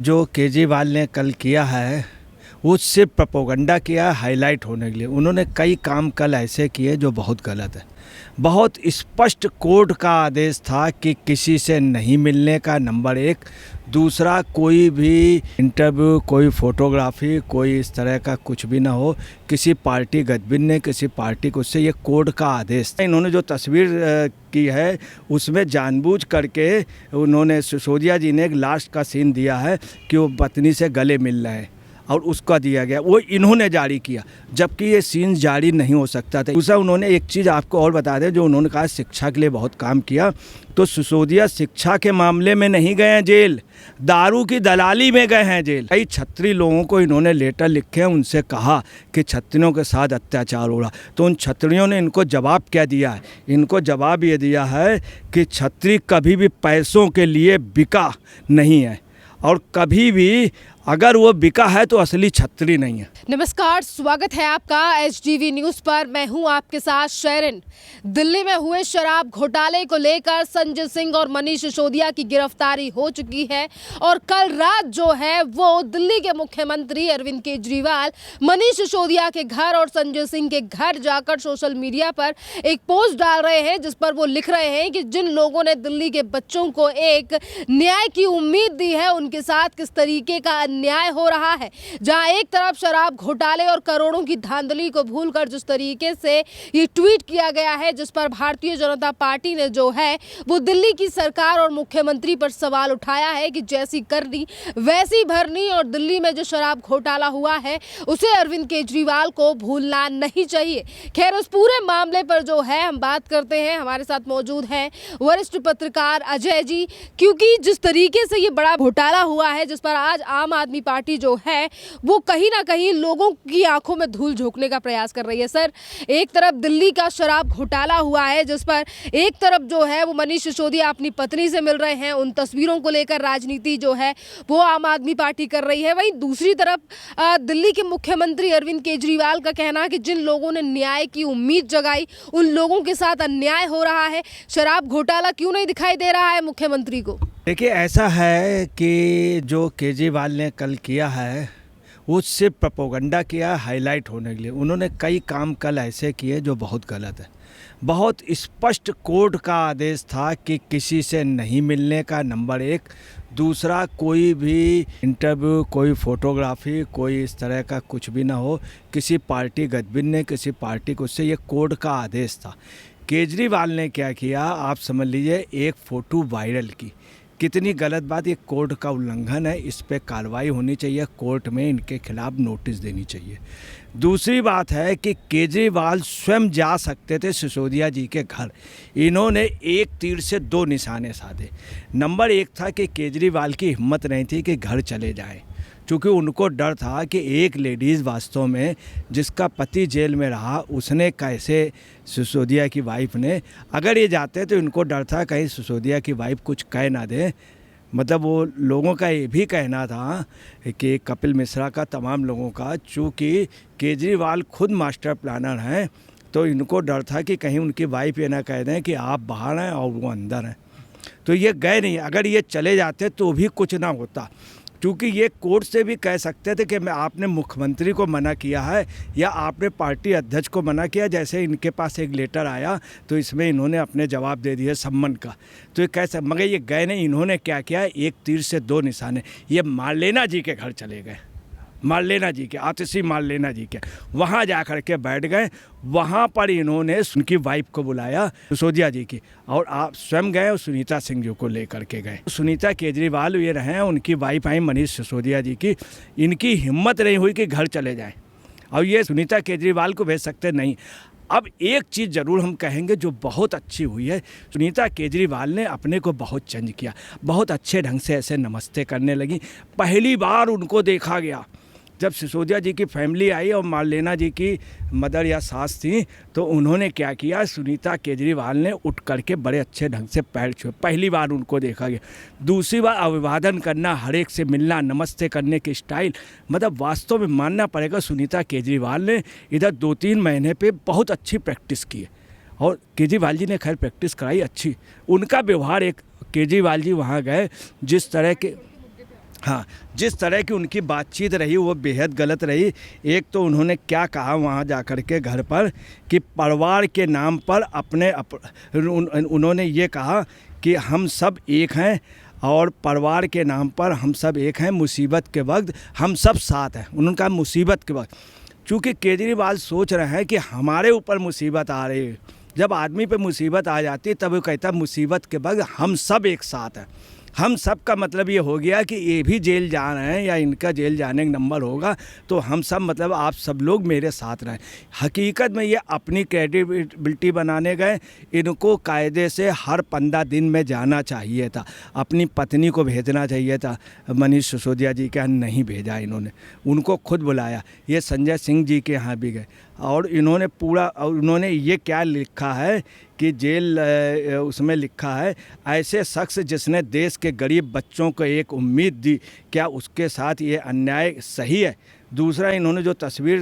जो केजरीवाल ने कल किया है वो सिर्फ प्रोपोगंडा किया, हाईलाइट होने के लिए। उन्होंने कई काम कल ऐसे किए जो बहुत गलत है। बहुत स्पष्ट कोर्ट का आदेश था कि किसी से नहीं मिलने का, नंबर एक। दूसरा, कोई भी इंटरव्यू, कोई फोटोग्राफी, कोई इस तरह का कुछ भी ना हो। किसी पार्टी गतिविधि ने, किसी पार्टी को, उससे ये कोर्ट का आदेश था। इन्होंने जो तस्वीर की है उसमें जानबूझ करके उन्होंने, सिसोदिया जी ने एक लास्ट का सीन दिया है कि वो पत्नी से गले मिल रहे हैं और उसका दिया गया, वो इन्होंने जारी किया, जबकि ये सीन जारी नहीं हो सकता था। दूसरा, उन्होंने एक चीज़ आपको और बता दें, जो उन्होंने कहा शिक्षा के लिए बहुत काम किया, तो सिसोदिया शिक्षा के मामले में नहीं गए हैं जेल, दारू की दलाली में गए हैं जेल। कई छत्री लोगों को इन्होंने लेटर लिखे हैं, उनसे कहा कि छत्रियों के साथ अत्याचार हो रहा, तो उन छत्रियों ने इनको जवाब क्या दिया है? इनको जवाब ये दिया है कि छत्री कभी भी पैसों के लिए बिका नहीं है, और कभी भी अगर वो बिका है तो असली छत्री नहीं है। नमस्कार, स्वागत है आपका HDV न्यूज़ पर। मैं हूं आपके साथ शेरिन। दिल्ली में हुए शराब घोटाले को लेकर संजय सिंह और मनीष सिसोदिया की गिरफ्तारी हो चुकी है, और कल रात जो है वो दिल्ली के मुख्यमंत्री अरविंद केजरीवाल मनीष सिसोदिया के घर और संजय सिंह के घर जाकर सोशल मीडिया पर एक पोस्ट डाल रहे हैं, जिस पर वो लिख रहे हैं कि जिन लोगों ने दिल्ली के बच्चों को एक न्याय की उम्मीद दी है, उनके साथ किस तरीके का न्याय हो रहा है। जहां एक तरफ शराब घोटाले और करोड़ों की धांधली को भूलकर जिस तरीके से ये ट्वीट किया गया है, जिस पर भारतीय जनता पार्टी ने जो है वो दिल्ली की सरकार और मुख्यमंत्री पर सवाल उठाया है कि जैसी करनी वैसी भरनी, और दिल्ली में जो शराब घोटाला हुआ है उसे अरविंद केजरीवाल को भूलना नहीं चाहिए। खैर, उस पूरे मामले पर जो है हम बात करते हैं। हमारे साथ मौजूद हैं वरिष्ठ पत्रकार अजय जी, क्योंकि जिस तरीके से ये बड़ा घोटाला हुआ है, जिस पर आज आम आदमी पार्टी जो है वो कहीं ना कहीं लोगों की आंखों में धूल झोंकने का प्रयास कर रही है। सर, एक तरफ दिल्ली का शराब घोटाला हुआ है, जिस पर एक तरफ जो है वो मनीष सिसोदिया अपनी पत्नी से मिल रहे हैं, उन तस्वीरों को लेकर राजनीति जो है वो आम आदमी पार्टी कर रही है। वहीं दूसरी तरफ दिल्ली के मुख्यमंत्री अरविंद केजरीवाल का कहना है कि जिन लोगों ने न्याय की उम्मीद जगाई उन लोगों के साथ अन्याय हो रहा है। शराब घोटाला क्यों नहीं दिखाई दे रहा है मुख्यमंत्री को? देखिए, ऐसा है कि जो केजरीवाल ने कल किया है वो सिर्फ प्रोपोगंडा किया, हाईलाइट होने के लिए। उन्होंने कई काम कल ऐसे किए जो बहुत गलत है। बहुत स्पष्ट कोर्ट का आदेश था कि किसी से नहीं मिलने का, नंबर एक। दूसरा, कोई भी इंटरव्यू, कोई फोटोग्राफी, कोई इस तरह का कुछ भी ना हो। किसी पार्टी गतिविधि ने, किसी पार्टी को, उससे ये कोर्ट का आदेश था। केजरीवाल ने क्या किया, आप समझ लीजिए, एक फ़ोटो वायरल की। कितनी गलत बात, ये कोर्ट का उल्लंघन है, इस पे कार्रवाई होनी चाहिए, कोर्ट में इनके खिलाफ नोटिस देनी चाहिए। दूसरी बात है कि केजरीवाल स्वयं जा सकते थे सिसोदिया जी के घर, इन्होंने एक तीर से दो निशाने साधे। नंबर एक था कि केजरीवाल की हिम्मत नहीं थी कि घर चले जाएं, क्योंकि उनको डर था कि एक लेडीज़ वास्तव में जिसका पति जेल में रहा, उसने कैसे सिसोदिया की वाइफ ने, अगर ये जाते तो इनको डर था कहीं सिसोदिया की वाइफ कुछ कह ना दे। मतलब वो लोगों का ये भी कहना था कि कपिल मिश्रा का, तमाम लोगों का, चूँकि केजरीवाल खुद मास्टर प्लानर हैं, तो इनको डर था कि कहीं उनकी वाइफ ये ना कह दें कि आप बाहर हैं और वो अंदर हैं। तो ये गए नहीं। अगर ये चले जाते तो भी कुछ ना होता, क्योंकि ये कोर्ट से भी कह सकते थे कि मैं, आपने मुख्यमंत्री को मना किया है या आपने पार्टी अध्यक्ष को मना किया। जैसे इनके पास एक लेटर आया तो इसमें इन्होंने अपने जवाब दे दिए सम्मन का, तो ये कैसे, मगर ये गए नहीं। इन्होंने क्या किया, एक तीर से दो निशाने। ये मारलेना जी के घर चले गए, मारलेना जी के, आतिशी मारलेना जी के, वहाँ जा कर के बैठ गए। वहाँ पर इन्होंने उनकी वाइफ को बुलाया, सिसोदिया जी की, और आप स्वयं गए और सुनीता सिंह जी को लेकर के गए। सुनीता केजरीवाल ये रहे हैं, उनकी वाइफ आई मनीष सिसोदिया जी की। इनकी हिम्मत नहीं हुई कि घर चले जाएं, और ये सुनीता केजरीवाल को भेज सकते नहीं। अब एक चीज़ ज़रूर हम कहेंगे जो बहुत अच्छी हुई है, सुनीता केजरीवाल ने अपने को बहुत चेंज किया, बहुत अच्छे ढंग से ऐसे नमस्ते करने लगी। पहली बार उनको देखा गया जब सिसोदिया जी की फैमिली आई और मारलेना जी की मदर या सास थी, तो उन्होंने क्या किया, सुनीता केजरीवाल ने उठ करके बड़े अच्छे ढंग से पैर छुए। पहली बार उनको देखा गया। दूसरी बार अभिवादन करना, हर एक से मिलना, नमस्ते करने की स्टाइल, मतलब वास्तव में मानना पड़ेगा सुनीता केजरीवाल ने इधर 2-3 महीने पे बहुत अच्छी प्रैक्टिस की है, और केजरीवाल जी ने खैर प्रैक्टिस कराई अच्छी। उनका व्यवहार, एक केजरीवाल जी वहाँ गए, जिस तरह के हाँ, जिस तरह की उनकी बातचीत रही वो बेहद गलत रही। एक तो उन्होंने क्या कहा वहाँ जाकर के घर पर कि परिवार के नाम पर उन्होंने ये कहा कि हम सब एक हैं और परिवार के नाम पर हम सब एक हैं, मुसीबत के वक्त हम सब साथ हैं। उन्होंने कहा मुसीबत के वक्त, चूँकि केजरीवाल सोच रहे हैं कि हमारे ऊपर मुसीबत आ रही है, जब आदमी पे मुसीबत आ जाती है तब वो कहता है मुसीबत के वक्त हम सब एक साथ हैं। हम सब का मतलब ये हो गया कि ये भी जेल जा रहे हैं या इनका जेल जाने का नंबर होगा तो हम सब मतलब आप सब लोग मेरे साथ रहें। हकीकत में ये अपनी क्रेडिबिलिटी बनाने गए। इनको कायदे से हर 15 दिन में जाना चाहिए था, अपनी पत्नी को भेजना चाहिए था। मनीष सिसोदिया जी के यहाँ नहीं भेजा इन्होंने, उनको खुद बुलाया। ये संजय सिंह जी के यहाँ भी गए और इन्होंने पूरा, और उन्होंने ये क्या लिखा है कि जेल उसमें लिखा है ऐसे शख्स जिसने देश के गरीब बच्चों को एक उम्मीद दी, क्या उसके साथ ये अन्याय सही है। दूसरा, इन्होंने जो तस्वीर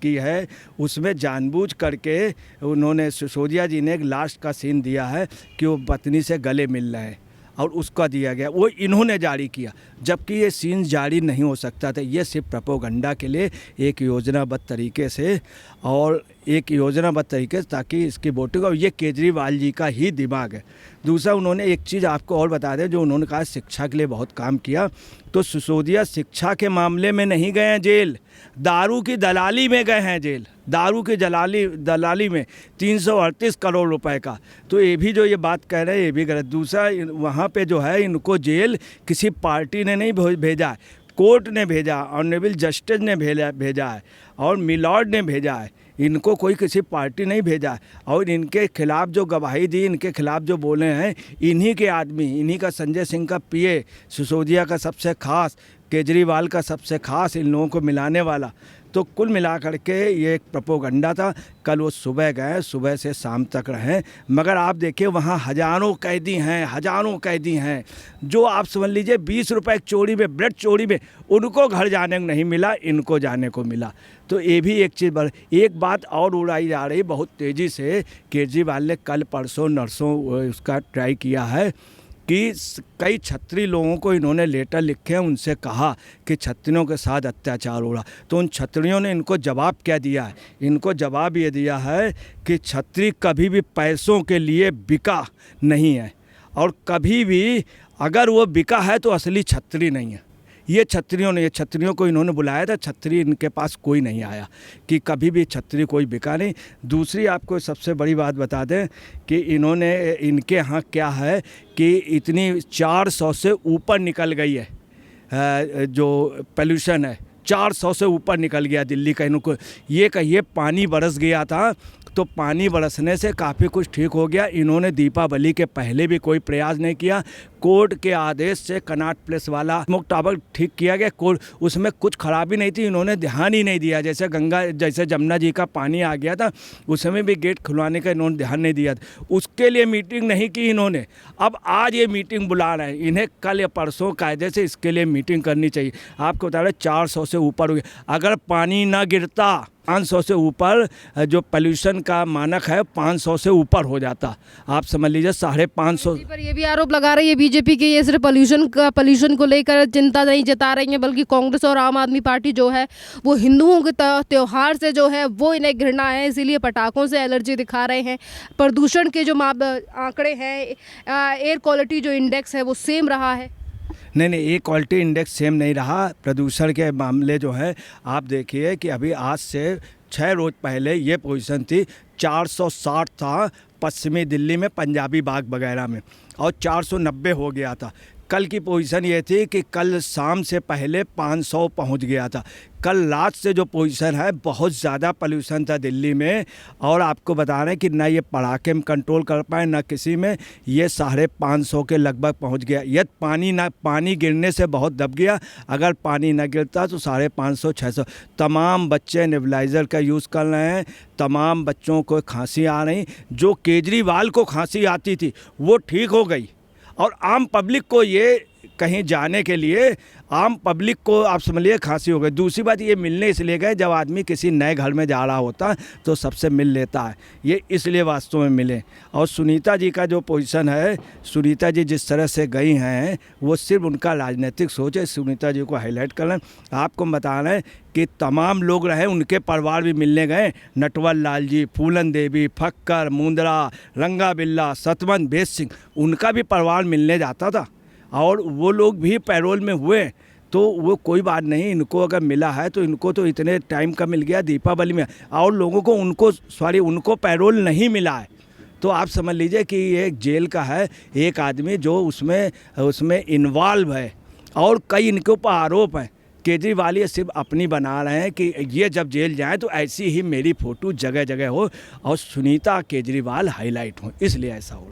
की है उसमें जानबूझ करके उन्होंने सिसोदिया जी ने एक लास्ट का सीन दिया है कि वो पत्नी से गले मिल रहे हैं और उसका दिया गया, वो इन्होंने जारी किया, जबकि ये सीन जारी नहीं हो सकता था। ये सिर्फ प्रोपेगेंडा के लिए एक योजनाबद्ध तरीके से ताकि इसकी वोटिंग, और ये केजरीवाल जी का ही दिमाग है। दूसरा, उन्होंने एक चीज़ आपको और बता दें, जो उन्होंने कहा शिक्षा के लिए बहुत काम किया, तो सिसोदिया शिक्षा के मामले में नहीं गए हैं जेल, दारू की दलाली में गए हैं जेल। दारू की दलाली में 338 करोड़ रुपए का, तो ये भी जो ये बात कह रहे हैं ये भी गलत। दूसरा, वहाँ पे जो है इनको जेल किसी पार्टी ने नहीं भेजा है, कोर्ट ने भेजा, ऑनरेबल जस्टिस ने भेजा है और मिलॉर्ड ने भेजा है। इनको कोई किसी पार्टी नहीं भेजा है। और इनके खिलाफ जो गवाही दी, इनके खिलाफ जो बोले हैं, इन्हीं के आदमी, इन्हीं का संजय सिंह का पीए, सिसोदिया का सबसे खास, केजरीवाल का सबसे खास, इन लोगों को मिलाने वाला। तो कुल मिलाकर के ये एक प्रोपेगेंडा था। कल वो सुबह गए, सुबह से शाम तक रहे, मगर आप देखिए वहाँ हज़ारों कैदी हैं जो आप समझ लीजिए 20 रुपए चोरी में, ब्रेड चोरी में, उनको घर जाने को नहीं मिला, इनको जाने को मिला। तो ये भी एक चीज़ एक बात और उड़ाई जा रही बहुत तेज़ी से। केजरीवाल ने कल परसों नरसों उसका ट्राई किया है कि कई छत्री लोगों को इन्होंने लेटर लिखे हैं, उनसे कहा कि छत्रियों के साथ अत्याचार हो रहा। तो उन छत्रियों ने इनको जवाब क्या दिया है? इनको जवाब ये दिया है कि छत्री कभी भी पैसों के लिए बिका नहीं है, और कभी भी अगर वो बिका है तो असली छत्री नहीं है। ये छत्रियों को इन्होंने बुलाया था, छत्री इनके पास कोई नहीं आया, कि कभी भी छत्री कोई बिका नहीं। दूसरी आपको सबसे बड़ी बात बता दें कि इनके यहाँ क्या है कि इतनी 400 से ऊपर निकल गई है जो पोल्यूशन है, 400 से ऊपर निकल गया दिल्ली का। इनको ये कहिए पानी बरस गया था, तो पानी बरसने से काफ़ी कुछ ठीक हो गया। इन्होंने दीपावली के पहले भी कोई प्रयास नहीं किया। कोर्ट के आदेश से कनॉट प्लेस वाला स्मोक टावर ठीक किया गया, कोर्ट उसमें कुछ खराबी नहीं थी, इन्होंने ध्यान ही नहीं दिया। जैसे जमुना जी का पानी आ गया था, उसमें भी गेट खुलवाने का इन्होंने ध्यान नहीं दिया था, उसके लिए मीटिंग नहीं की इन्होंने। अब आज ये मीटिंग बुला रहे हैं, इन्हें कल या परसों कायदे से इसके लिए मीटिंग करनी चाहिए। आपको बता रहे 400 से ऊपर हो गया। अगर पानी ना गिरता 500 से ऊपर, जो पोल्यूशन का मानक है 500 से ऊपर हो जाता, आप समझ लीजिए 550। पर ये भी आरोप लगा रही है बीजेपी के, ये सिर्फ पोल्यूशन को लेकर चिंता नहीं जता रही है, बल्कि कांग्रेस और आम आदमी पार्टी जो है वो हिंदुओं के त्यौहार से जो है वो इन्हें घृणा है, इसीलिए पटाखों से एलर्जी दिखा रहे हैं। प्रदूषण के जो आंकड़े हैं, एयर क्वालिटी जो इंडेक्स है वो सेम रहा है। नहीं, एयर क्वालिटी इंडेक्स सेम नहीं रहा। प्रदूषण के मामले जो है, आप देखिए कि अभी आज से 6 रोज़ पहले ये पोजीशन थी 460 था पश्चिमी दिल्ली में, पंजाबी बाग वगैरह में, और 490 हो गया था। कल की पोजीशन ये थी कि कल शाम से पहले 500 पहुंच गया था। कल रात से जो पोजीशन है, बहुत ज़्यादा पोल्यूशन था दिल्ली में, और आपको बता रहे हैं कि ना ये पटाखे में कंट्रोल कर पाए ना किसी में, ये 550 के लगभग पहुंच गया। यदि पानी गिरने से बहुत दब गया, अगर पानी ना गिरता तो 550 600। तमाम बच्चे नेबुलाइज़र का यूज़ कर रहे हैं, तमाम बच्चों को खांसी आ रही। जो केजरीवाल को खांसी आती थी वो ठीक हो गई, और आम पब्लिक को ये कहीं जाने के लिए आम पब्लिक को आप समझिए खांसी हो गई। दूसरी बात ये मिलने इसलिए गए, जब आदमी किसी नए घर में जा रहा होता है तो सबसे मिल लेता है, ये इसलिए वास्तव में मिले। और सुनीता जी का जो पोजीशन है, सुनीता जी जिस तरह से गई हैं वो सिर्फ उनका राजनीतिक सोच है। सुनीता जी को हाईलाइट करना, आपको बता रहे हैं कि तमाम लोग रहे, उनके परिवार भी मिलने गए, नटवर लाल जी, फूलन देवी, फक्कर, मुंदरा, रंगा बिल्ला, सतवंत बेस सिंह, उनका भी परिवार मिलने जाता था और वो लोग भी पैरोल में हुए। तो वो कोई बात नहीं, इनको अगर मिला है तो इनको तो इतने टाइम का मिल गया दीपावली में, और लोगों को उनको पैरोल नहीं मिला है। तो आप समझ लीजिए कि ये जेल का है एक आदमी जो उसमें इन्वॉल्व है, और कई इनके ऊपर आरोप हैं। केजरीवाल ये सिर्फ अपनी बना रहे हैं कि ये जब जेल जाए तो ऐसी ही मेरी फ़ोटो जगह जगह हो और सुनीता केजरीवाल हाईलाइट हो, इसलिए ऐसा हो।